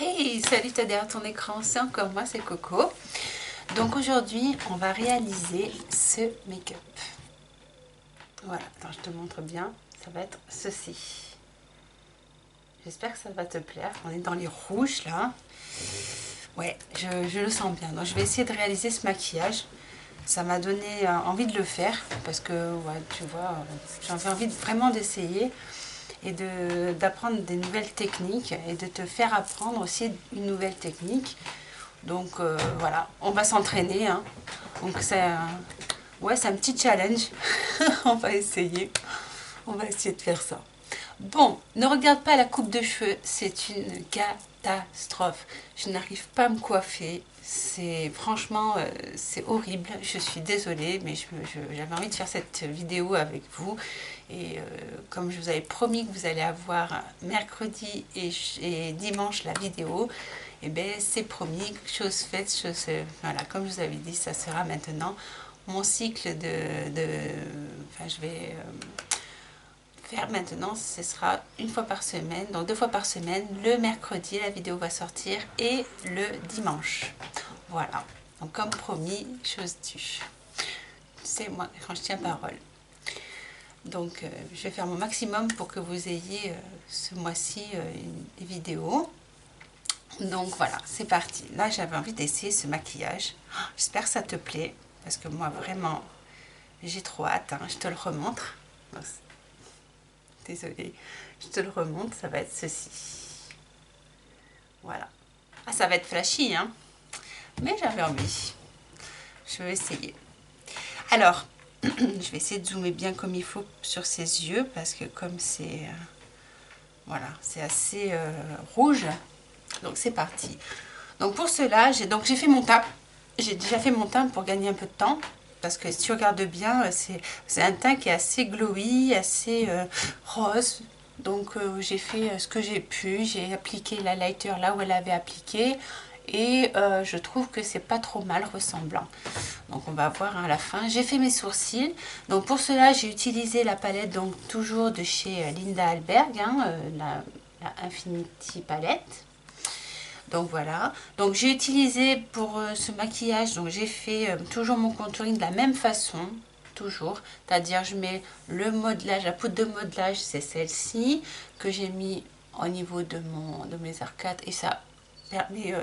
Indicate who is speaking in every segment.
Speaker 1: Hey, salut, t'as derrière ton écran, c'est encore moi, c'est Coco. Donc aujourd'hui, on va réaliser ce make-up. Voilà, attends, je te montre bien, ça va être ceci. J'espère que ça va te plaire. On est dans les rouges là. Ouais, je le sens bien. Donc je vais essayer de réaliser ce maquillage. Ça m'a donné envie de le faire parce que, ouais, tu vois, j'avais envie vraiment d'essayer et d'apprendre des nouvelles techniques et de te faire apprendre aussi une nouvelle technique. Donc voilà, on va s'entraîner. Hein. Donc ouais, c'est un petit challenge. On va essayer. On va essayer de faire ça. Bon, ne regarde pas la coupe de cheveux, c'est une catastrophe. Je n'arrive pas à me coiffer. C'est franchement, c'est horrible. Je suis désolée, mais j'avais envie de faire cette vidéo avec vous. Et comme je vous avais promis que vous allez avoir mercredi et dimanche la vidéo, et bien c'est promis, chose faite, voilà, comme je vous avais dit, ça sera maintenant mon cycle enfin, je vais faire maintenant, ce sera une fois par semaine, donc 2 fois par semaine. Le mercredi, la vidéo va sortir et le dimanche. Voilà, donc comme promis, chose due. C'est moi quand je tiens parole. Donc je vais faire mon maximum pour que vous ayez ce mois-ci une vidéo. Donc voilà, c'est parti. Là, j'avais envie d'essayer ce maquillage. J'espère que ça te plaît, parce que moi, vraiment, j'ai trop hâte. Hein. Je te le remontre. Désolée, je te le remonte. Ça va être ceci. Voilà. Ah, ça va être flashy, hein. Mais j'avais envie. Je vais essayer. Alors, je vais essayer de zoomer bien comme il faut sur ses yeux, parce que comme c'est... voilà, c'est assez rouge. Donc c'est parti. Donc pour cela, j'ai fait mon teint. J'ai déjà fait mon teint pour gagner un peu de temps. Parce que si tu regardes bien, c'est un teint qui est assez glowy, assez rose. Donc j'ai fait ce que j'ai pu. J'ai appliqué l'highlighter là où elle avait appliqué. Et je trouve que c'est pas trop mal ressemblant. Donc on va voir hein, à la fin. J'ai fait mes sourcils. Donc pour cela, j'ai utilisé la palette donc toujours de chez Linda Alberg, hein, la Infinity palette. Donc voilà, donc j'ai utilisé pour ce maquillage, donc j'ai fait toujours mon contouring de la même façon, toujours, c'est-à-dire je mets le modelage, la poudre de modelage, c'est celle-ci que j'ai mis au niveau de mes arcades et ça permet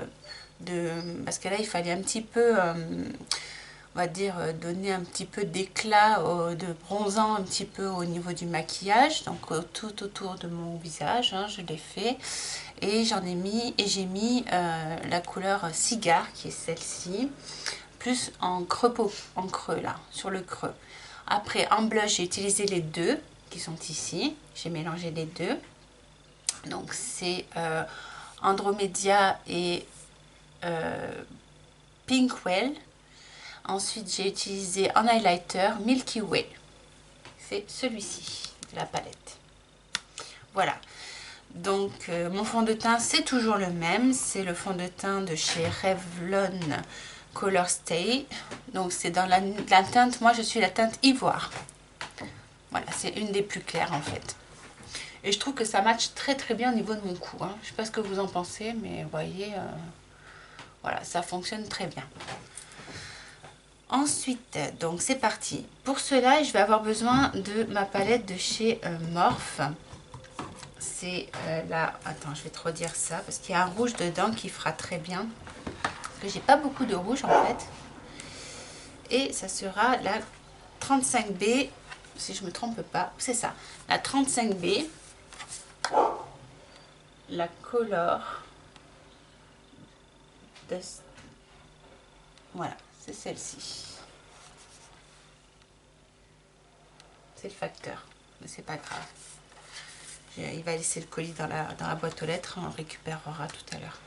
Speaker 1: parce que là il fallait un petit peu, on va dire, donner un petit peu d'éclat, de bronzant un petit peu au niveau du maquillage, donc tout autour de mon visage, hein, je l'ai fait. Et j'en ai mis, et j'ai mis la couleur cigare, qui est celle-ci, plus en creux là, sur le creux. Après, en blush, j'ai utilisé les deux, qui sont ici. J'ai mélangé les deux. Donc, c'est Andromedia et Pinkwell. Ensuite, j'ai utilisé en highlighter Milky Way. C'est celui-ci de la palette. Voilà. Donc, mon fond de teint, c'est toujours le même. C'est le fond de teint de chez Revlon Color Stay. Donc, c'est dans la teinte, moi, je suis la teinte ivoire. Voilà, c'est une des plus claires, en fait. Et je trouve que ça matche très, très bien au niveau de mon cou. Hein. Je ne sais pas ce que vous en pensez, mais vous voyez, voilà, ça fonctionne très bien. Ensuite, donc, c'est parti. Pour cela, je vais avoir besoin de ma palette de chez Morphe. C'est là, attends, je vais te redire ça parce qu'il y a un rouge dedans qui fera très bien. Parce que j'ai pas beaucoup de rouge en fait. Et ça sera la 35B, si je me trompe pas, c'est ça, la 35B, la Color Dust. Voilà, c'est celle-ci. C'est le facteur, mais c'est pas grave. Il va laisser le colis dans la boîte aux lettres, on le récupérera tout à l'heure.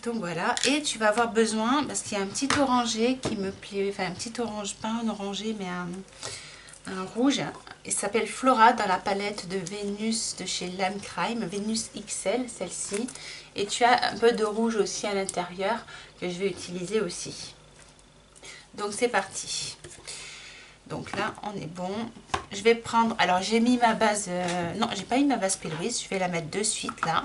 Speaker 1: Donc voilà, et tu vas avoir besoin, parce qu'il y a un petit orangé qui me plaît, enfin un petit orange, pas un orangé, mais un rouge. Il s'appelle Flora dans la palette de Vénus de chez Lime Crime, Vénus XL, celle-ci. Et tu as un peu de rouge aussi à l'intérieur que je vais utiliser aussi. Donc c'est parti. Donc là, on est bon. Je vais prendre, alors j'ai mis ma base, non, j'ai pas mis ma base P. Louise, je vais la mettre de suite là.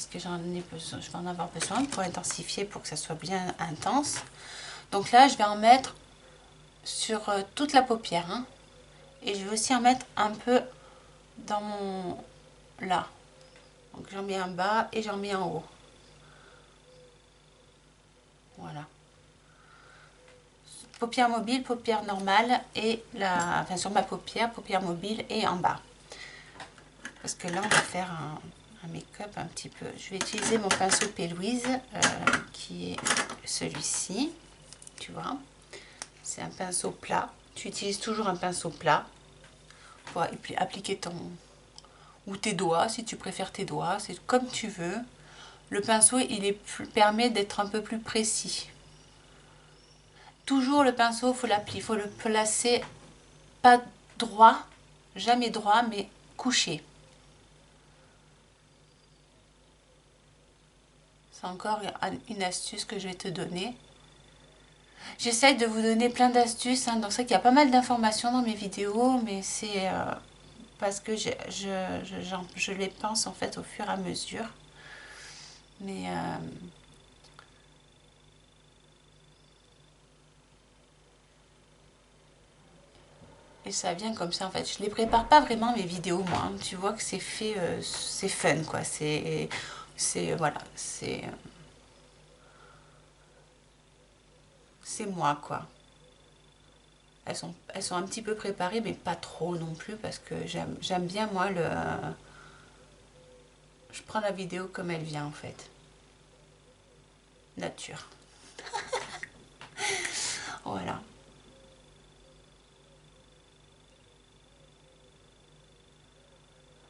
Speaker 1: parce que j'en ai besoin, je vais en avoir besoin pour intensifier, pour que ça soit bien intense. Donc là, je vais en mettre sur toute la paupière, hein. Et je vais aussi en mettre un peu dans mon... là. Donc j'en mets en bas et j'en mets en haut. Voilà. Paupière mobile, paupière normale et la... enfin sur ma paupière mobile et en bas. Parce que là on va faire un make-up un petit peu. Je vais utiliser mon pinceau P. Louise qui est celui-ci. Tu vois, c'est un pinceau plat. Tu utilises toujours un pinceau plat pour appliquer ton... ou tes doigts, si tu préfères tes doigts, c'est comme tu veux. Le pinceau, permet d'être un peu plus précis. Toujours le pinceau, il faut le placer pas droit, jamais droit, mais couché. C'est encore une astuce que je vais te donner. J'essaye de vous donner plein d'astuces, hein, donc c'est qu'il y a pas mal d'informations dans mes vidéos, mais c'est parce que je les pense en fait au fur et à mesure. Mais et ça vient comme ça en fait. Je les prépare pas vraiment mes vidéos moi. Hein. Tu vois que c'est fait, c'est fun quoi. Voilà, c'est moi quoi. Elles sont un petit peu préparées mais pas trop non plus parce que j'aime bien moi le... Je prends la vidéo comme elle vient en fait. Nature. Voilà.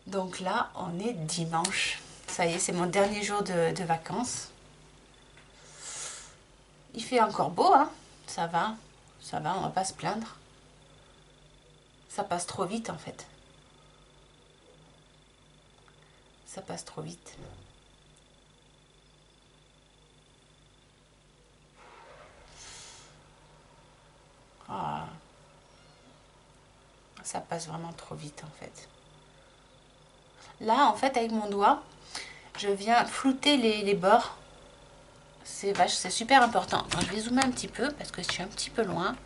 Speaker 1: Donc là, on est dimanche. Ça y est, c'est mon dernier jour de vacances. Il fait encore beau, hein. Ça va, on va pas se plaindre. Ça passe trop vite en fait. Ça passe trop vite. Ah, ça passe vraiment trop vite en fait. Là, en fait, avec mon doigt, je viens flouter les bords. C'est super important. Alors, je vais zoomer un petit peu parce que je suis un petit peu loin.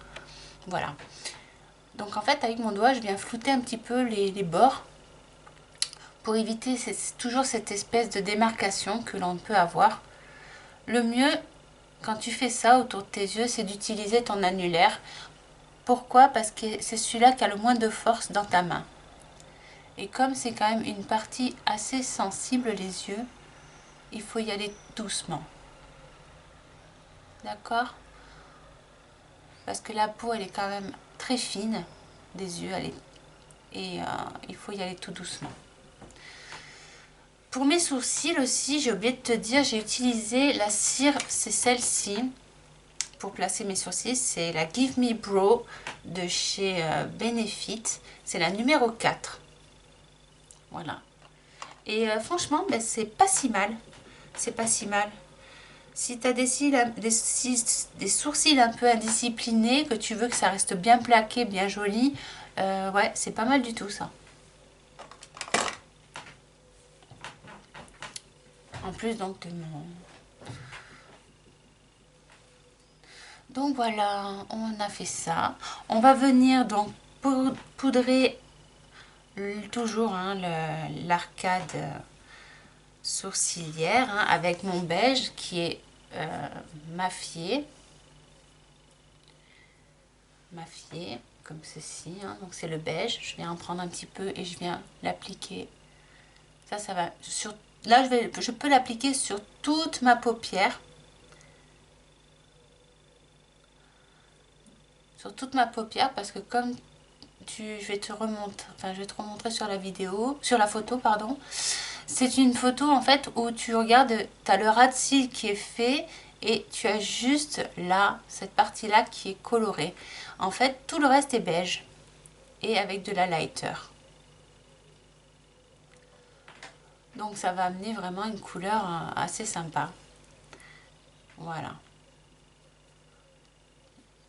Speaker 1: Voilà. Donc en fait, avec mon doigt, je viens flouter un petit peu les bords pour éviter toujours cette espèce de démarcation que l'on peut avoir. Le mieux, quand tu fais ça autour de tes yeux, c'est d'utiliser ton annulaire. Pourquoi? Parce que c'est celui-là qui a le moins de force dans ta main. Et comme c'est quand même une partie assez sensible, les yeux, il faut y aller doucement. D'accord? Parce que la peau, elle est quand même très fine des yeux. Et il faut y aller tout doucement. Pour mes sourcils aussi, j'ai oublié de te dire, j'ai utilisé la cire, c'est celle-ci. Pour placer mes sourcils, c'est la Give Me Brow de chez Benefit. C'est la numéro 4. Voilà. Et franchement, ben, c'est pas si mal. C'est pas si mal. Si tu as des sourcils un peu indisciplinés, que tu veux que ça reste bien plaqué, bien joli, ouais, c'est pas mal du tout ça. En plus donc de mon... Donc voilà, on a fait ça. On va venir donc poudrer toujours hein, l'arcade sourcilière hein, avec mon beige qui est mafié comme ceci hein. Donc c'est le beige, je viens en prendre un petit peu et je viens l'appliquer. Ça va sur... Là je peux l'appliquer sur toute ma paupière, parce que comme je vais te remontrer sur la vidéo, sur la photo pardon. C'est une photo en fait où tu regardes, tu as le ras de cils qui est fait et tu as juste là, cette partie là qui est colorée. En fait, tout le reste est beige et avec de la lighter. Donc ça va amener vraiment une couleur assez sympa. Voilà.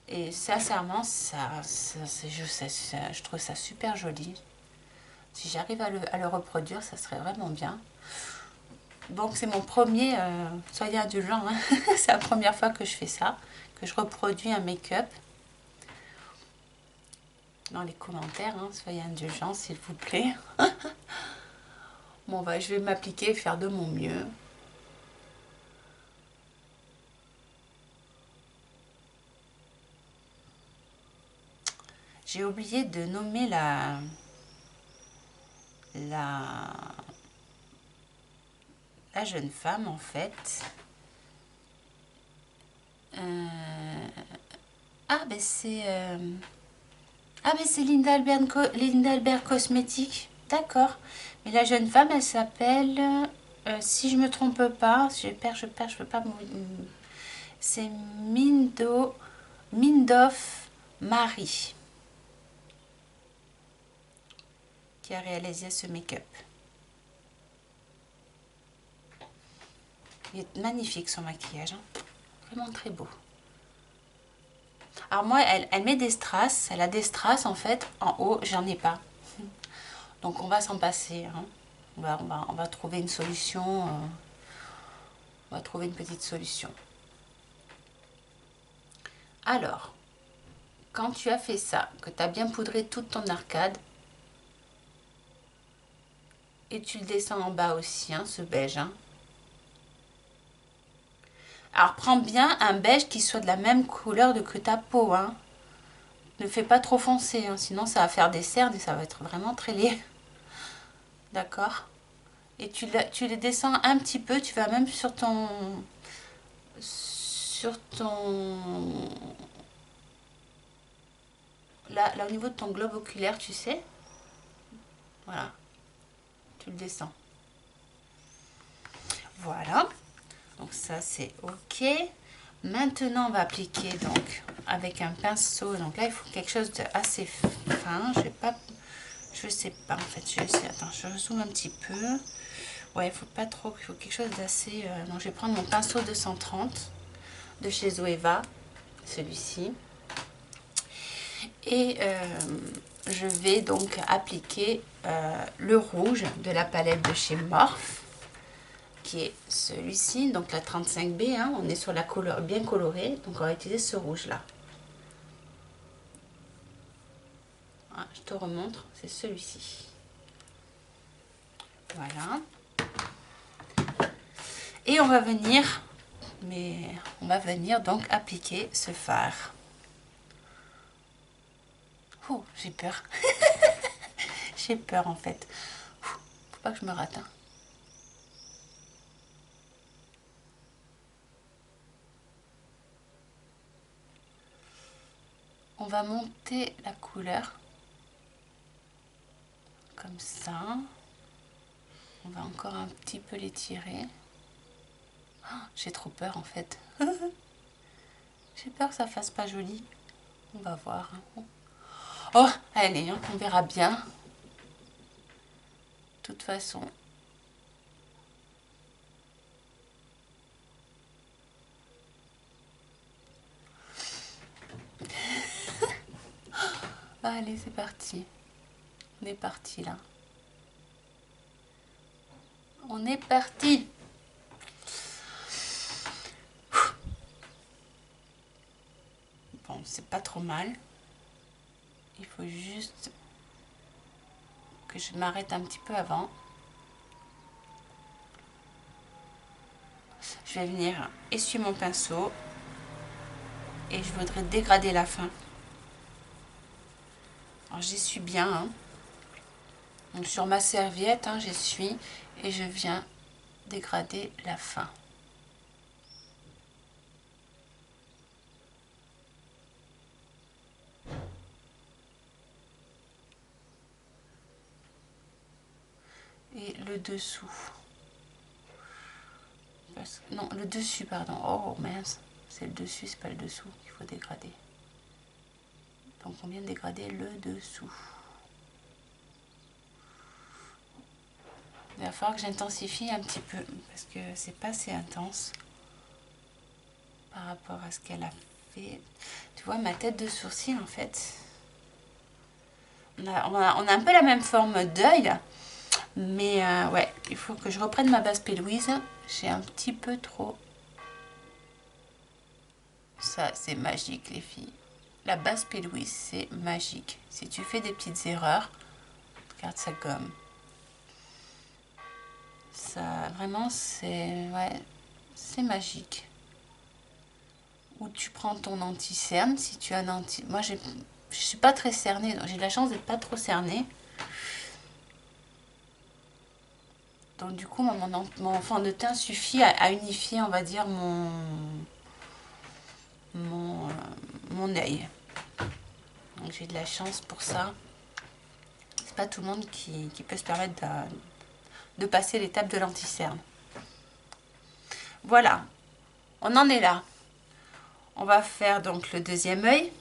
Speaker 1: Et sincèrement, je trouve ça super joli. Si j'arrive à le reproduire, ça serait vraiment bien. Bon, c'est mon premier, soyez indulgents, hein. C'est la première fois que je fais ça, que je reproduis un make-up. Dans les commentaires, hein, soyez indulgents s'il vous plaît. Bon, bah, je vais m'appliquer et faire de mon mieux. J'ai oublié de nommer la jeune femme en fait. Ah ben c'est Linda Albert Cosmétique. D'accord. Mais la jeune femme, elle s'appelle, si je me trompe pas, je peux pas. C'est Mindoff Marie qui a réalisé ce make-up. Il est magnifique son maquillage, hein. Vraiment très beau. Alors moi, elle met des strass, elle a des strass en fait, en haut, j'en ai pas. Donc on va s'en passer, hein. On va trouver une solution, on va trouver une petite solution. Alors, quand tu as fait ça, que tu as bien poudré toute ton arcade, et tu le descends en bas aussi, hein, ce beige, hein. Alors prends bien un beige qui soit de la même couleur que ta peau, hein. Ne fais pas trop foncé, hein, sinon ça va faire des cernes et ça va être vraiment très laid. D'accord? Et tu les descends un petit peu, tu vas même sur ton... Là au niveau de ton globe oculaire, tu sais. Voilà. Tu le descends. Voilà. Donc ça c'est ok. Maintenant on va appliquer donc avec un pinceau. Donc là il faut quelque chose de assez fin. Je sais pas en fait. Attends, je zoome un petit peu. Ouais, il faut pas trop. Il faut quelque chose d'assez. Donc je vais prendre mon pinceau 230 de chez Zoeva, celui-ci. Et je vais donc appliquer le rouge de la palette de chez Morphe, qui est celui-ci, donc la 35B, hein, on est sur la couleur bien colorée, donc on va utiliser ce rouge-là. Voilà, je te remontre, c'est celui-ci. Voilà. Et on va venir, donc appliquer ce fard. Oh, j'ai peur. J'ai peur en fait. Faut pas que je me rate, hein. On va monter la couleur comme ça. On va encore un petit peu l'étirer. Oh, j'ai trop peur en fait. J'ai peur que ça fasse pas joli. On va voir. Oh, allez, hein, on verra bien. De toute façon. Allez, c'est parti. On est parti là. On est parti. Bon, c'est pas trop mal. Il faut juste que je m'arrête un petit peu avant. Je vais venir essuyer mon pinceau et je voudrais dégrader la fin. Alors j'essuie bien, hein. Donc sur ma serviette, hein, j'essuie et je viens dégrader la fin. Et le dessous. Non, le dessus, pardon. Oh mince, c'est le dessus, c'est pas le dessous qu'il faut dégrader. Donc on vient de dégrader le dessous. Il va falloir que j'intensifie un petit peu parce que c'est pas assez intense par rapport à ce qu'elle a fait. Tu vois, ma tête de sourcil en fait, on a un peu la même forme d'œil, Mais ouais, il faut que je reprenne ma base P. Louise. J'ai un petit peu trop. Ça, c'est magique, les filles. La base P. Louise, c'est magique. Si tu fais des petites erreurs, regarde sa gomme. Ça, vraiment, c'est ouais, c'est magique. Ou tu prends ton anti-cerne, si tu as un anti... Moi, je suis pas très cernée, donc j'ai de la chance d'être pas trop cernée. Donc du coup, mon fond de teint suffit à unifier, on va dire, mon œil. Donc j'ai de la chance pour ça. C'est pas tout le monde qui peut se permettre de passer l'étape de l'anti-cerne. Voilà, on en est là. On va faire donc le deuxième œil.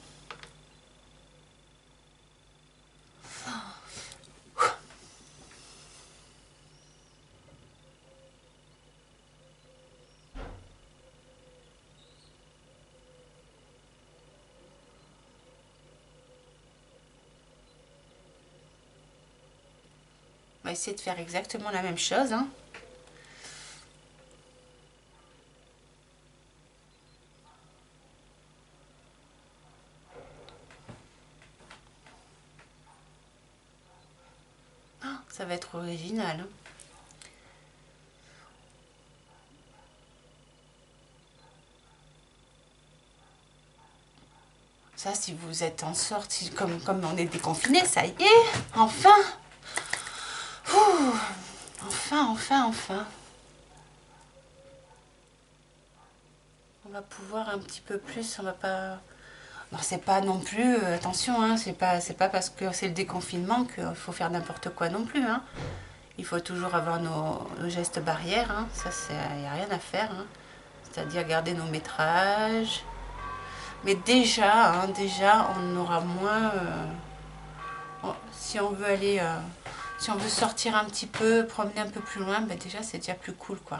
Speaker 1: On va essayer de faire exactement la même chose, hein. Ah, ça va être original, hein. Ça, si vous êtes en sortie, comme on est déconfiné, ça y est, enfin. Ouh, enfin. On va pouvoir un petit peu plus, on va pas... Bon, c'est pas non plus, attention, hein, c'est pas parce que c'est le déconfinement qu'il faut faire n'importe quoi non plus, hein. Il faut toujours avoir nos gestes barrières, hein. Ça, il n'y a rien à faire, hein. C'est-à-dire garder nos métrages. Mais déjà, hein, déjà, on aura moins... si on veut aller... si on veut sortir un petit peu, promener un peu plus loin, ben déjà, c'est déjà plus cool, quoi.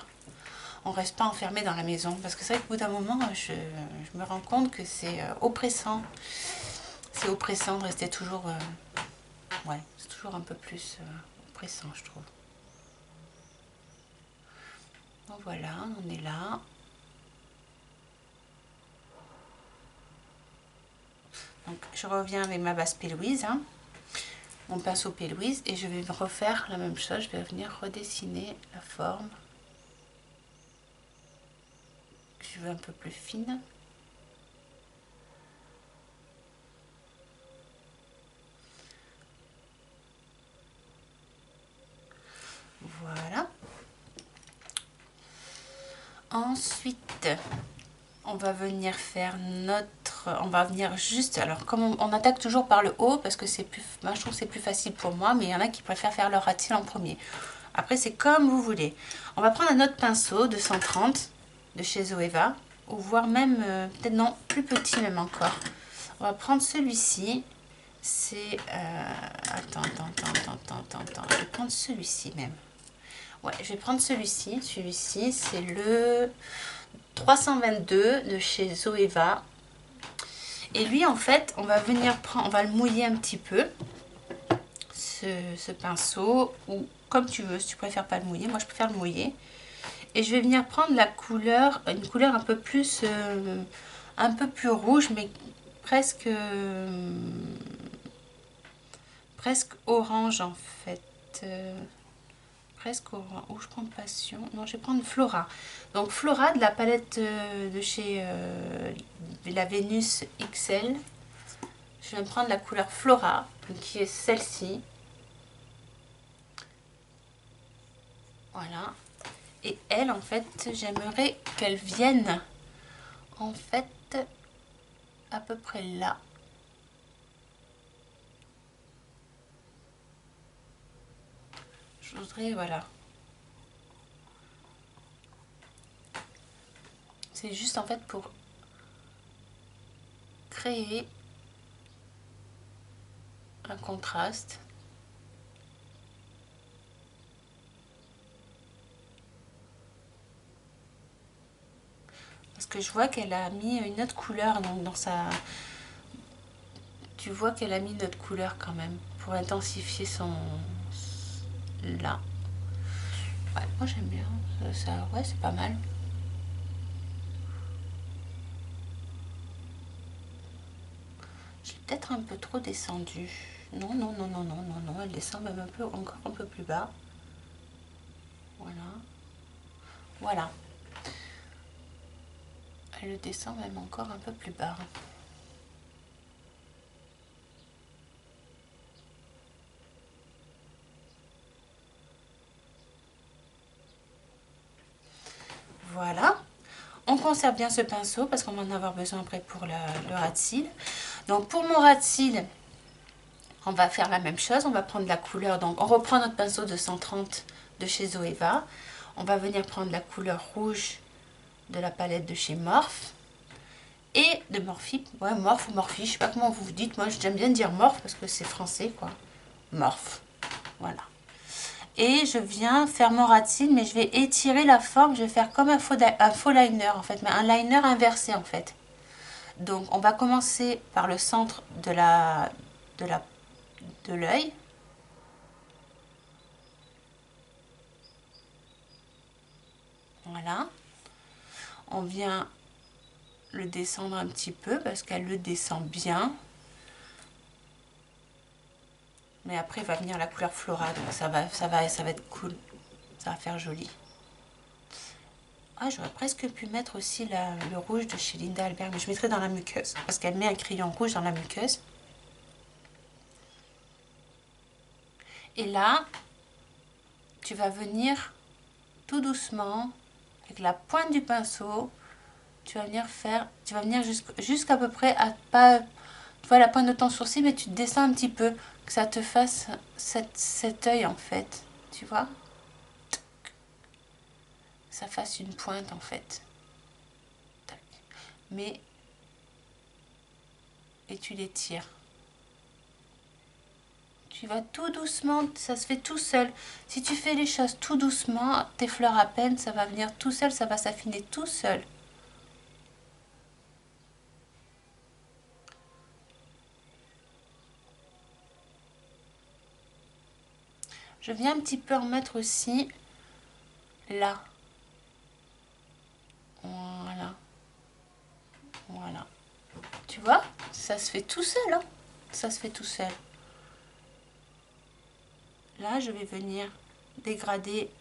Speaker 1: On reste pas enfermé dans la maison. Parce que c'est vrai qu'au bout d'un moment, je me rends compte que c'est oppressant. C'est oppressant de rester toujours... ouais, c'est toujours un peu plus oppressant, je trouve. Donc voilà, on est là. Donc je reviens avec ma base P. Louise, hein, mon pinceau P. Louise, et je vais refaire la même chose. Je vais venir redessiner la forme que je veux un peu plus fine. Voilà. Ensuite, on va venir faire on va venir juste... Alors, comme on attaque toujours par le haut, parce que c'est plus... Moi, je trouve que c'est plus facile pour moi, mais il y en a qui préfèrent faire leur rat-il en premier. Après, c'est comme vous voulez. On va prendre un autre pinceau de 130 de chez Zoeva, ou voire même, peut-être non, plus petit même encore. On va prendre celui-ci. C'est... attends. Je vais prendre celui-ci même. Ouais, je vais prendre celui-ci. Celui-ci, c'est le 322 de chez Zoeva. Et lui, en fait, on va venir prendre... On va le mouiller un petit peu. Ce pinceau, ou comme tu veux, si tu préfères pas le mouiller, moi je préfère le mouiller. Et je vais venir prendre la couleur, une couleur un peu plus rouge, mais presque presque orange en fait. Presque orange. Ou je prends Passion. Non, je vais prendre Flora. Donc Flora de la palette de chez la Vénus XL. Je vais prendre la couleur Flora, qui est celle-ci. Voilà. Et elle, en fait, j'aimerais qu'elle vienne, en fait, à peu près là. Je voudrais, voilà. C'est juste, en fait, pour créer un contraste. Parce que je vois qu'elle a mis une autre couleur donc dans sa... Tu vois qu'elle a mis une autre couleur quand même pour intensifier là. Ouais, moi j'aime bien. Ouais, c'est pas mal. J'ai peut-être un peu trop descendu. Non, non, non, non, non, non, non. Elle descend même un peu, encore un peu plus bas. Voilà. Voilà. Elle descend même encore un peu plus bas. Voilà. On conserve bien ce pinceau parce qu'on va en avoir besoin après pour le ras de cils. Donc pour mon ras de cils, on va faire la même chose. On va prendre la couleur. Donc on reprend notre pinceau de 130 de chez Zoeva. On va venir prendre la couleur rouge de la palette de chez Morphe. Et de Morphe, ouais, Morphe ou Morphe, je sais pas comment vous vous dites. Moi j'aime bien dire Morphe parce que c'est français quoi. Morphe. Voilà. Et je viens faire mon ras de cils, mais je vais étirer la forme. Je vais faire comme un faux liner en fait, mais un liner inversé en fait. Donc on va commencer par le centre de l'œil. Voilà. On vient le descendre un petit peu parce qu'elle le descend bien. Mais après va venir la couleur Flora, donc ça va être cool. Ça va faire joli. Ah, j'aurais presque pu mettre aussi le rouge de chez Linda Albert, mais je mettrai dans la muqueuse parce qu'elle met un crayon rouge dans la muqueuse. Et là, tu vas venir tout doucement avec la pointe du pinceau. Tu vas venir jusqu'à peu près à pas, tu vois la pointe de ton sourcil, mais tu descends un petit peu, que ça te fasse cet œil en fait, tu vois, que ça fasse une pointe en fait. Mais et tu l'étires. Tu vas tout doucement, ça se fait tout seul. Si tu fais les choses tout doucement, tes fleurs à peine, ça va venir tout seul, ça va s'affiner tout seul. Je viens un petit peu en mettre aussi là. Voilà. Voilà. Tu vois, ça se fait tout seul, hein. Ça se fait tout seul. Là, je vais venir dégrader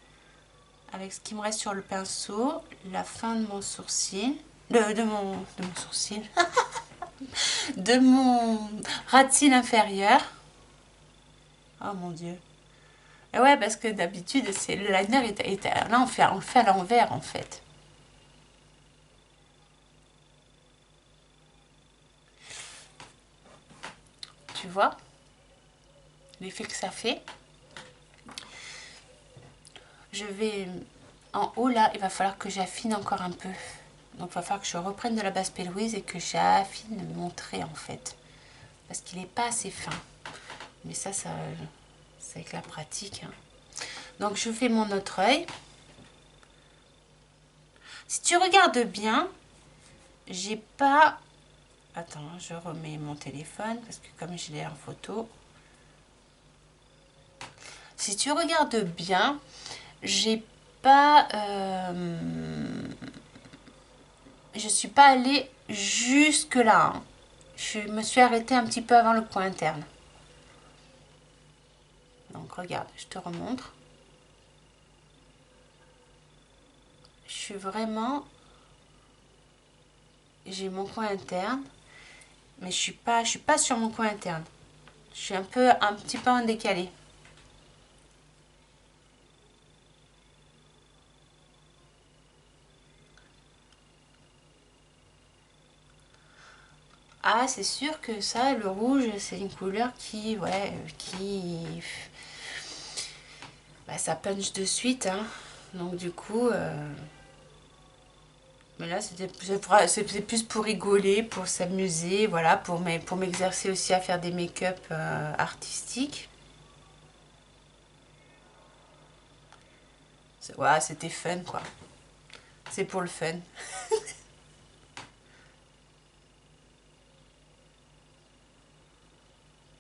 Speaker 1: avec ce qui me reste sur le pinceau, la fin de mon sourcil, de mon sourcil, de mon ras de cils inférieur. Oh mon Dieu. Et ouais, parce que d'habitude, c'est le liner là, on le fait à l'envers en fait. Tu vois l'effet que ça fait. Je vais en haut là, il va falloir que j'affine encore un peu. Donc il va falloir que je reprenne de la base Louise et que j'affine mon trait en fait. Parce qu'il n'est pas assez fin. Mais ça c'est avec la pratique. Hein. Donc je fais mon autre œil. Si tu regardes bien, j'ai pas... Attends, je remets mon téléphone parce que comme je l'ai en photo. Si tu regardes bien, j'ai pas... je suis pas allée jusque là. Hein. Je me suis arrêtée un petit peu avant le coin interne. Donc regarde, je te remontre. Je suis vraiment... J'ai mon coin interne, mais je suis pas sur mon coin interne. Je suis un petit peu en décalé. Ah, c'est sûr que ça, le rouge, c'est une couleur qui, ouais, bah, ça punch de suite, hein. Donc du coup, mais là, c'est plus pour rigoler, pour s'amuser, voilà, pour m'exercer aussi à faire des make-up artistiques. Ouais, c'était fun, quoi. C'est pour le fun.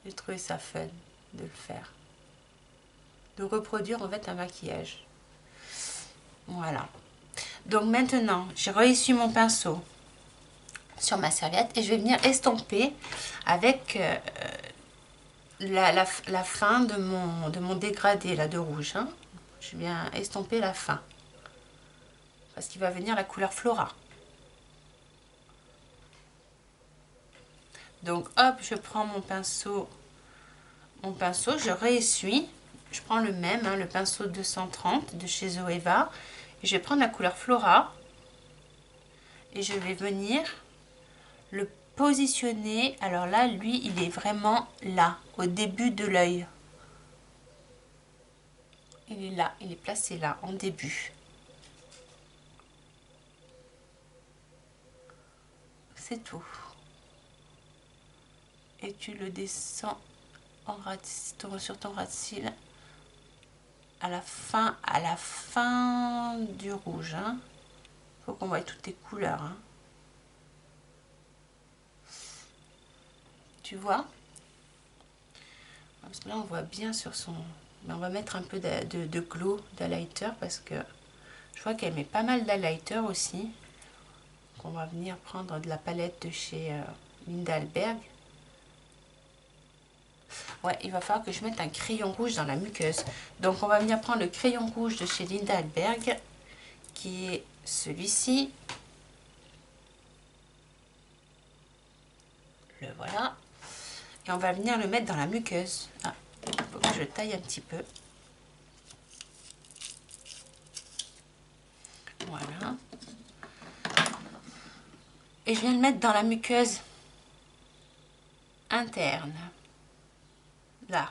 Speaker 1: J'ai trouvé ça fun de le faire. de reproduire en fait un maquillage. Voilà. Donc maintenant, j'ai réussi mon pinceau sur ma serviette et je vais venir estomper avec la fin de mon dégradé là de rouge. Hein. Je viens estomper la fin parce qu'il va venir la couleur Flora. Donc hop, je prends mon pinceau, je réessuie. Je prends le même, hein, le pinceau 230 de chez Zoeva. Et je vais prendre la couleur Flora. Et je vais venir le positionner. Alors là, lui, il est vraiment là, au début de l'œil. Il est là, il est placé là, en début. C'est tout. Et tu le descends en sur ton ras de cils à la fin du rouge. Hein. Faut qu'on voie toutes tes couleurs. Hein. Tu vois? Parce que là, on voit bien sur son... Mais on va mettre un peu de glow d'highlighter parce que je vois qu'elle met pas mal d'highlighter aussi. Donc on va venir prendre de la palette de chez Linda Alberg. Ouais, il va falloir que je mette un crayon rouge dans la muqueuse. Donc on va venir prendre le crayon rouge de chez Linda Alberg, qui est celui-ci. Le voilà. Et on va venir le mettre dans la muqueuse. Ah, il faut que je le taille un petit peu. Voilà. Et je viens le mettre dans la muqueuse interne. Là.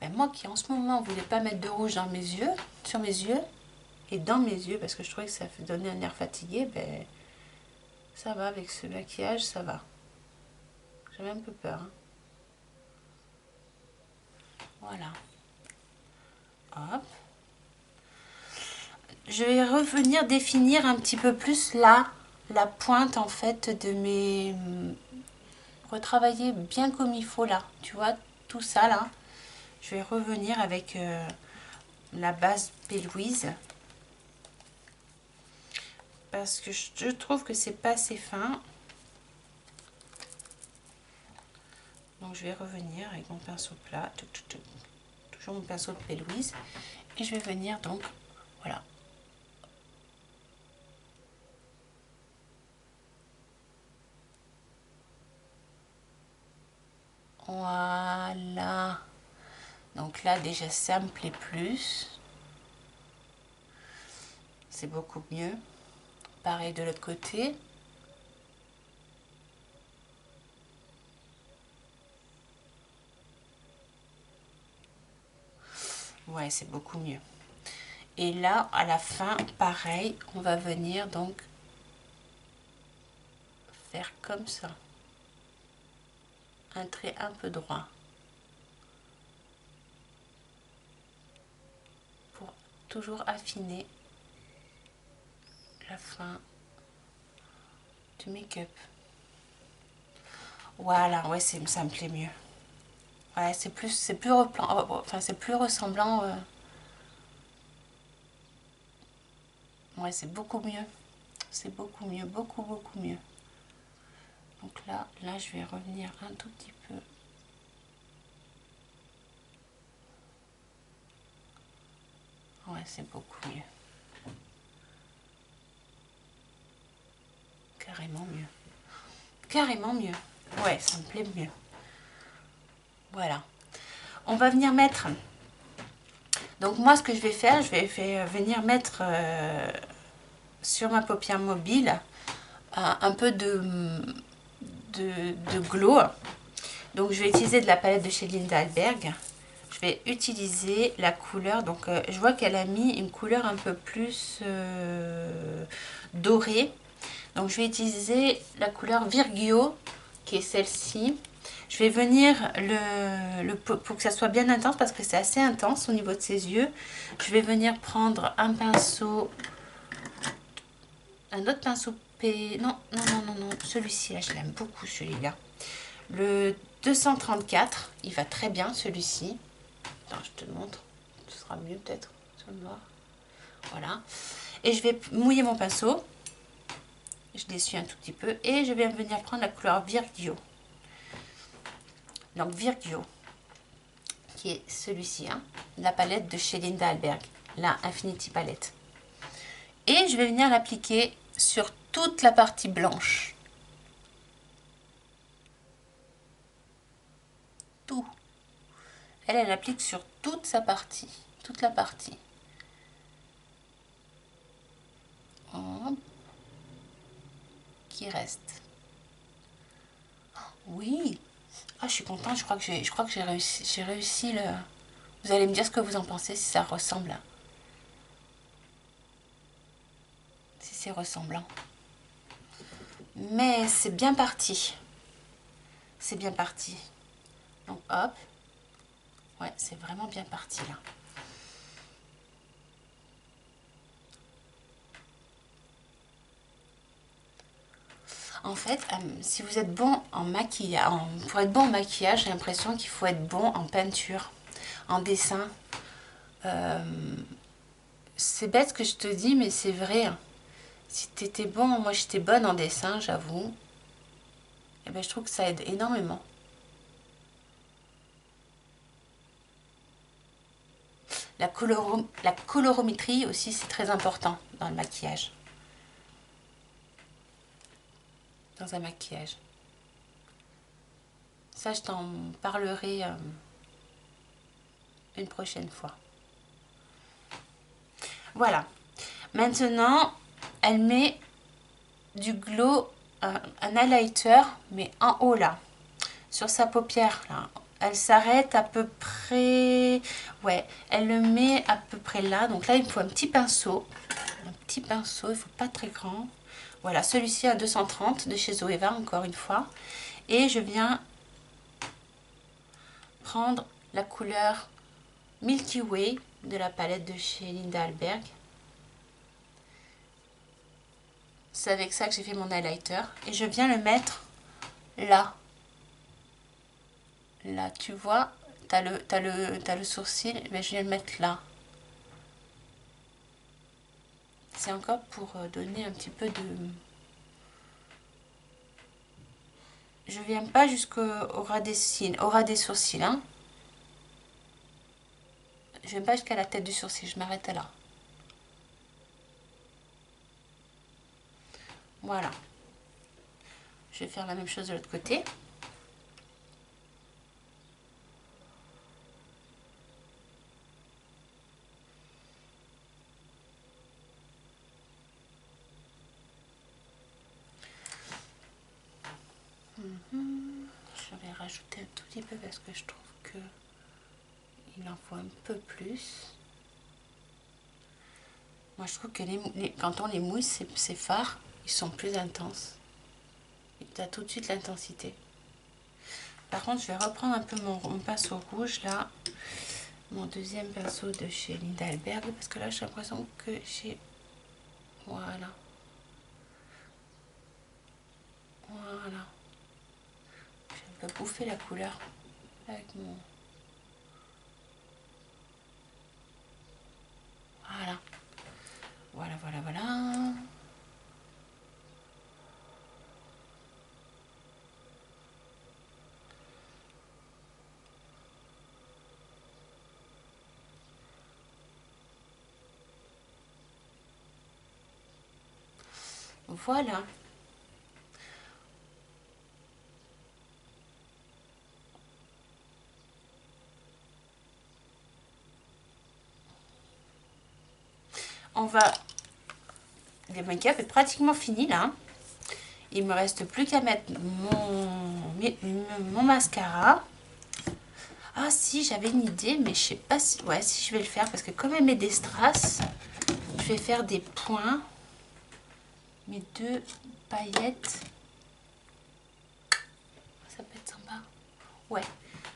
Speaker 1: Ben moi qui en ce moment ne voulais pas mettre de rouge dans mes yeux, sur mes yeux et dans mes yeux parce que je trouvais que ça donnait un air fatigué, ben ça va avec ce maquillage, ça va. J'avais un peu peur. Hein. Voilà. Hop. Je vais revenir définir un petit peu plus là, la pointe en fait de mes... Retravailler bien comme il faut là. Tu vois, tout ça là. Je vais revenir avec la base P. Louise. Parce que je trouve que c'est pas assez fin. Donc je vais revenir avec mon pinceau plat. Toujours mon pinceau de P. Louise. Et je vais venir donc, voilà. Voilà. Donc là déjà ça me plaît plus. C'est beaucoup mieux. Pareil de l'autre côté. Ouais, c'est beaucoup mieux. Et là, à la fin, pareil, on va venir donc faire comme ça. Un trait un peu droit. Pour toujours affiner la fin du make-up. Voilà, ouais, ça me plaît mieux. Ouais, c'est plus enfin c'est plus ressemblant. Ouais, c'est beaucoup mieux. C'est beaucoup mieux, beaucoup mieux. Donc là, je vais revenir un tout petit peu. Ouais, c'est beaucoup mieux. Carrément mieux. Carrément mieux. Ouais, ça me plaît mieux. Voilà. On va venir mettre... Donc moi, ce que je vais faire, je vais venir mettre sur ma paupière mobile un peu de glow. Donc je vais utiliser de la palette de chez Linda Alberg. Je vais utiliser la couleur, donc je vois qu'elle a mis une couleur un peu plus dorée. Donc je vais utiliser la couleur Virgio, qui est celle-ci. Je vais venir pour que ça soit bien intense, parce que c'est assez intense au niveau de ses yeux. Je vais venir prendre un pinceau, un autre pinceau non, celui-ci là, je l'aime beaucoup celui-là. Le 234, il va très bien celui-ci. Attends, je te montre, ce sera mieux peut-être sur le noir. Voilà. Et je vais mouiller mon pinceau. Je l'essuie un tout petit peu et je vais venir prendre la couleur Virgio. Donc Virgio, qui est celui-ci, hein, la palette de chez Linda Alberg, la Infinity Palette. Et je vais venir l'appliquer sur toute la partie blanche. Tout. Elle applique sur toute sa partie, toute la partie. Hop. Qui reste. Oui. Ah, je suis contente, je crois que j'ai réussi le... Vous allez me dire ce que vous en pensez, si ça ressemble. Si c'est ressemblant. Mais c'est bien parti. C'est bien parti. Donc hop. Ouais, c'est vraiment bien parti là. En fait, si vous êtes bon en maquillage, pour être bon en maquillage, j'ai l'impression qu'il faut être bon en peinture, en dessin. C'est bête ce que je te dis, mais c'est vrai. Si tu étais bon, moi j'étais bonne en dessin, j'avoue. Et ben, je trouve que ça aide énormément. La colorométrie aussi, c'est très important dans le maquillage. Dans un maquillage. Ça, je t'en parlerai une prochaine fois. Voilà. Maintenant, elle met du glow, un highlighter, mais en haut là, sur sa paupière là. Elle s'arrête à peu près, ouais, elle le met à peu près là. Donc là, il me faut un petit pinceau, il ne faut pas très grand. Voilà, celui-ci à 230 de chez Zoeva, encore une fois. Et je viens prendre la couleur Milky Way de la palette de chez Linda Alberg. C'est avec ça que j'ai fait mon highlighter. Et je viens le mettre là. Là, tu vois, t'as le sourcil, mais je viens le mettre là. C'est encore pour donner un petit peu de... Je viens pas jusqu'au ras des cils, au ras des sourcils, hein. Je viens pas jusqu'à la tête du sourcil, je m'arrête là. Voilà. Je vais faire la même chose de l'autre côté. Je vais rajouter un tout petit peu parce que je trouve que il en faut un peu plus. Moi, je trouve que quand on les mouille, ces fards, ils sont plus intenses. Et tu as tout de suite l'intensité. Par contre, je vais reprendre un peu mon pinceau rouge là. Mon deuxième pinceau de chez Linda Alberg. Parce que là, j'ai l'impression que j'ai... Voilà. Voilà. Je vais bouffer la couleur avec mon... Voilà. Voilà, voilà, voilà. Voilà. On va... Le make-up est pratiquement fini là. Il me reste plus qu'à mettre mon mascara. Ah si, j'avais une idée, mais je sais pas si... Ouais, si je vais le faire, parce que comme elle met des strass, je vais faire des points. Mes deux paillettes. Ça peut être sympa. Ouais,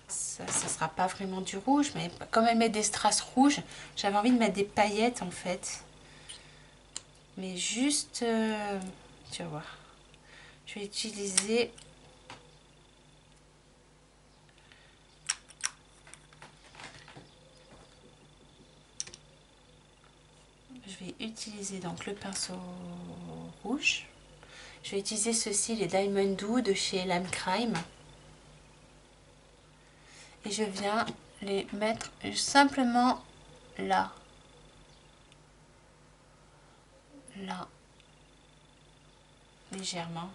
Speaker 1: ça sera pas vraiment du rouge, mais comme elle met des strass rouges, j'avais envie de mettre des paillettes en fait. Mais juste, tu vas voir, je vais utiliser... Je vais utiliser donc le pinceau rouge. Je vais utiliser ceci, les Diamond Doux de chez Lime Crime. Et je viens les mettre simplement là. Là. Légèrement.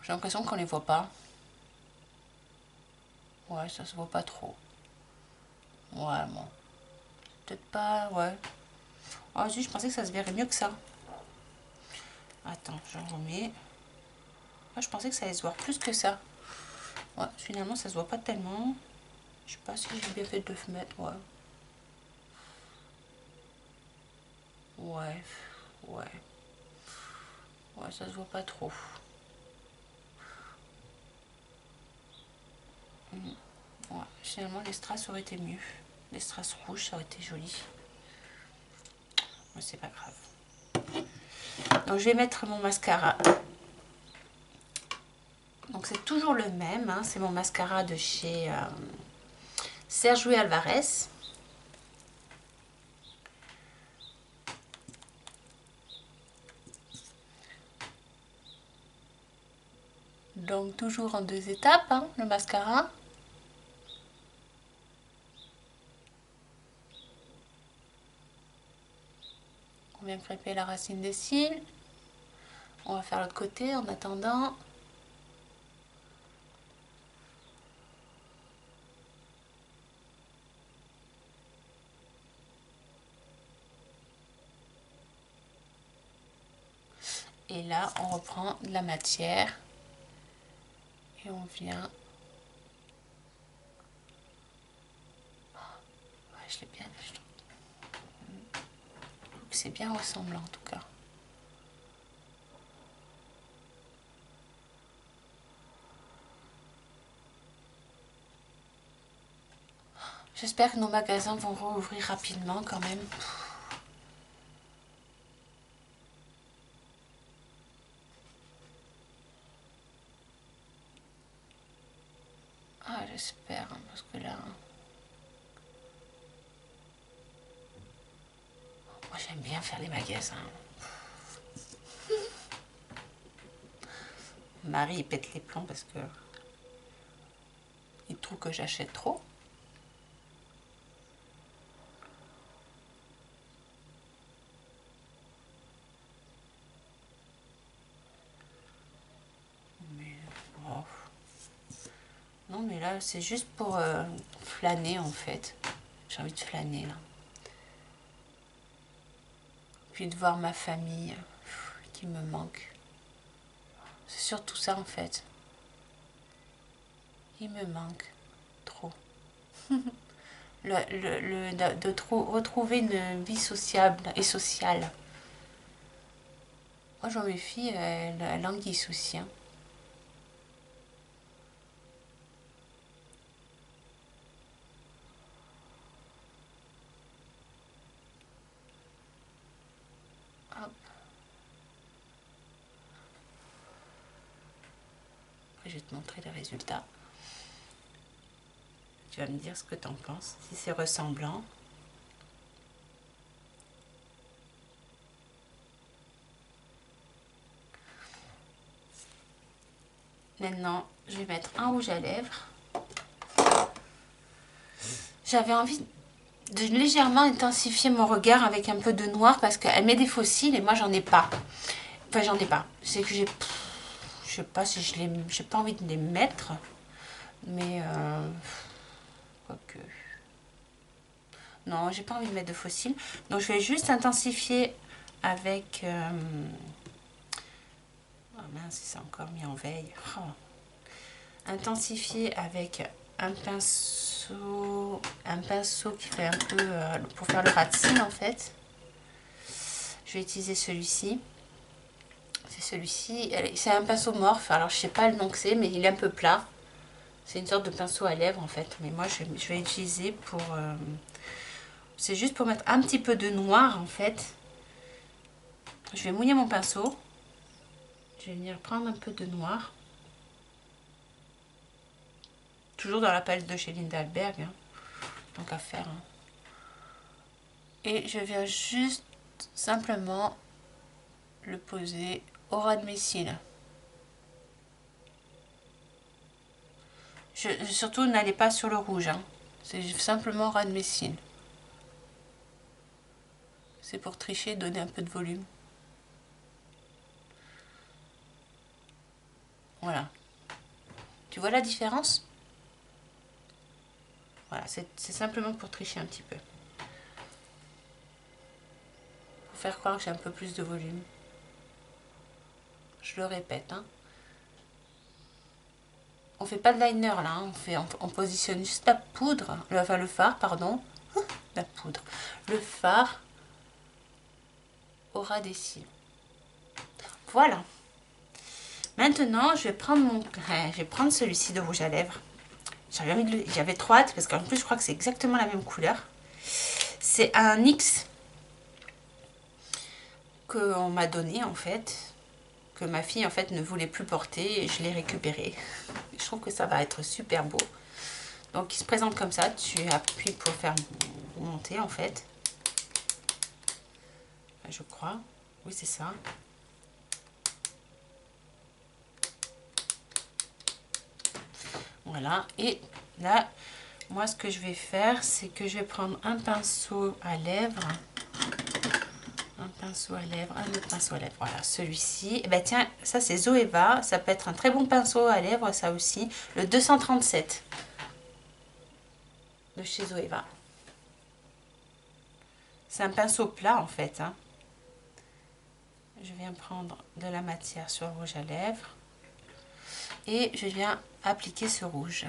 Speaker 1: J'ai l'impression qu'on les voit pas. Ouais, ça se voit pas trop. Ouais, bon. Peut-être pas, ouais. Oh, je pensais que ça se verrait mieux que ça. Attends, j'en remets. Moi, je pensais que ça allait se voir plus que ça. Ouais, finalement, ça se voit pas tellement. Je sais pas si j'ai bien fait de le mettre, ouais. Ouais, ouais. Ouais, ça se voit pas trop. Ouais, finalement, les strass auraient été mieux. Les strass rouges, ça aurait été joli. Mais c'est pas grave. Donc, je vais mettre mon mascara. Donc, c'est toujours le même. Hein, c'est mon mascara de chez Sergio Alvarez. Donc, toujours en 2 étapes, hein, le mascara. On vient crêper la racine des cils. On va faire l'autre côté en attendant. Et là, on reprend de la matière. Et on vient... Ouais, je l'ai bien... Je trouve que c'est bien ressemblant en tout cas. J'espère que nos magasins vont rouvrir rapidement quand même. Ah, j'espère, hein, parce que là... Moi, j'aime bien faire les magasins. Marie, il pète les plombs parce que... il trouve que j'achète trop. Mais... Oh. Non, mais là, c'est juste pour flâner, en fait. J'ai envie de flâner, là. Puis de voir ma famille qui me manque. C'est surtout ça, en fait. Il me manque trop. Retrouver une vie sociable et sociale. Moi, j'en méfie, elle languisse aussi. Hein. Hop. Après, je vais te montrer les résultats. Tu vas me dire ce que tu en penses, si c'est ressemblant. Maintenant, je vais mettre un rouge à lèvres. J'avais envie de légèrement intensifier mon regard avec un peu de noir parce qu'elle met des faux cils et moi j'en ai pas. Enfin, j'en ai pas. C'est que j'ai... Je sais pas si je les... J'ai pas envie de les mettre. Mais... quoique... Non, j'ai pas envie de mettre de faux cils. Donc je vais juste intensifier avec... Oh mince, c'est encore mis en veille. Oh. Intensifier avec un pinceau qui fait un peu pour faire le ras de cils en fait. Je vais utiliser celui-ci. C'est celui-ci. C'est un pinceau Morphe, alors je sais pas le nom que c'est, mais il est un peu plat. C'est une sorte de pinceau à lèvres en fait, mais moi je vais utiliser pour... c'est juste pour mettre un petit peu de noir en fait. Je vais mouiller mon pinceau. Je vais venir prendre un peu de noir. Toujours dans la palette de chez Linda Alberg, hein. Donc à faire. Hein. Et je viens juste simplement le poser au ras de mes cils. Surtout n'allez pas sur le rouge, hein. C'est simplement au ras de mes cils. C'est pour tricher, donner un peu de volume. Voilà. Tu vois la différence? Voilà, c'est simplement pour tricher un petit peu. Pour faire croire que j'ai un peu plus de volume. Je le répète, hein. On fait pas de liner là, hein. On positionne juste la poudre, enfin le fard, pardon. La poudre. Le fard au ras des cils. Voilà. Maintenant, je vais prendre celui-ci de rouge à lèvres. J'avais trop hâte parce qu'en plus, je crois que c'est exactement la même couleur. C'est un NYX qu'on m'a donné en fait, que ma fille en fait ne voulait plus porter et je l'ai récupéré. Je trouve que ça va être super beau. Donc il se présente comme ça, tu appuies pour faire monter en fait. Je crois, oui c'est ça. Voilà, et là, moi ce que je vais faire, c'est que je vais prendre un pinceau à lèvres. Un pinceau à lèvres, un autre pinceau à lèvres. Voilà, celui-ci. Et ben tiens, ça c'est Zoeva. Ça peut être un très bon pinceau à lèvres, ça aussi. Le 237 de chez Zoeva. C'est un pinceau plat en fait. Hein. Je viens prendre de la matière sur le rouge à lèvres. Et je viens appliquer ce rouge.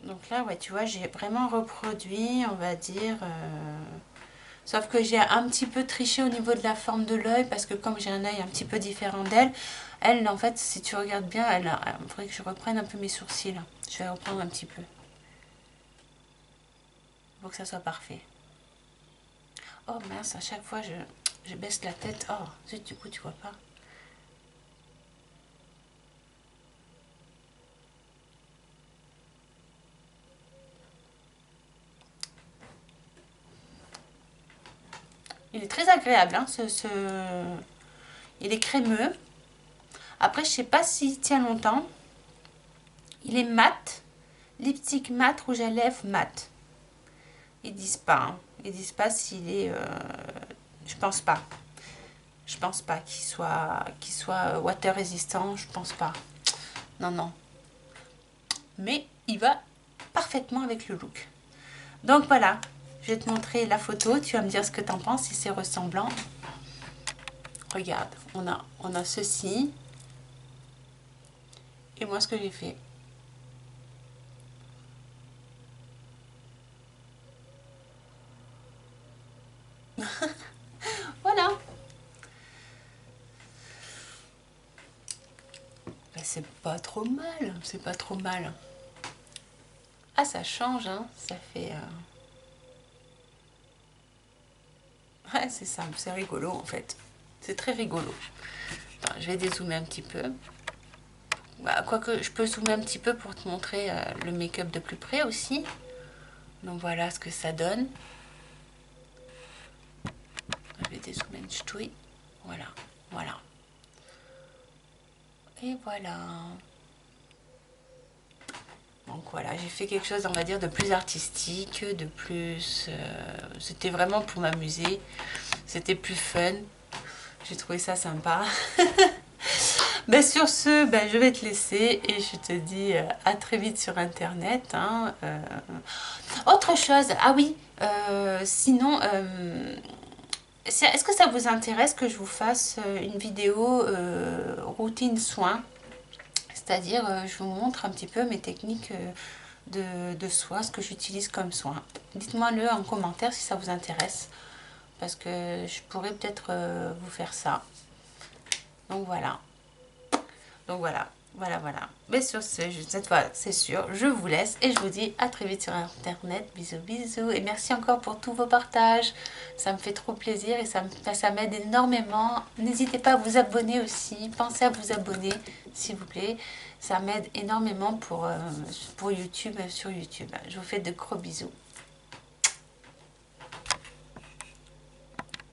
Speaker 1: Donc là, ouais, tu vois, j'ai vraiment reproduit, on va dire... Sauf que j'ai un petit peu triché au niveau de la forme de l'œil, parce que comme j'ai un œil un petit peu différent d'elle, elle, en fait, si tu regardes bien, il faudrait que je reprenne un peu mes sourcils. Je vais reprendre un petit peu. Pour que ça soit parfait. Oh mince, à chaque fois, je baisse la tête. Oh, zut, du coup, tu vois pas. Il est très agréable, hein, il est crémeux. Après, je sais pas s'il tient longtemps. Il est mat. Lipstick mat, rouge à lèvres mat. Ils disent pas. Hein. Ils disent pas s'il est... je pense pas. Je pense pas qu'il soit water résistant. Je pense pas. Non, non. Mais il va parfaitement avec le look. Donc voilà. Je vais te montrer la photo. Tu vas me dire ce que tu en penses, si c'est ressemblant. Regarde. On a ceci. Et moi, ce que j'ai fait. Voilà. Ben, c'est pas trop mal. C'est pas trop mal. Ah, ça change, hein. Ça fait... Ouais, c'est simple. C'est rigolo, en fait. C'est très rigolo. Attends, je vais dézoomer un petit peu. Bah, quoique, je peux zoomer un petit peu pour te montrer le make-up de plus près aussi. Donc, voilà ce que ça donne. Je vais dézoomer un ch'touille. Voilà, voilà. Et voilà. Bon, Donc voilà, j'ai fait quelque chose, on va dire, de plus artistique, de plus... c'était vraiment pour m'amuser. C'était plus fun. J'ai trouvé ça sympa. Ben sur ce, ben je vais te laisser et je te dis à très vite sur internet. Hein. Autre chose, ah oui, sinon, est-ce que ça vous intéresse que je vous fasse une vidéo routine soins? C'est-à-dire, je vous montre un petit peu mes techniques de soins, ce que j'utilise comme soins. Dites-moi le en commentaire si ça vous intéresse, parce que je pourrais peut-être vous faire ça. Donc voilà. Donc voilà, voilà. Mais sur ce, cette fois, c'est sûr, je vous laisse et je vous dis à très vite sur internet. Bisous, bisous. Et merci encore pour tous vos partages. Ça me fait trop plaisir et ça m'aide énormément. N'hésitez pas à vous abonner aussi. Pensez à vous abonner, s'il vous plaît. Ça m'aide énormément pour YouTube, sur YouTube. Je vous fais de gros bisous.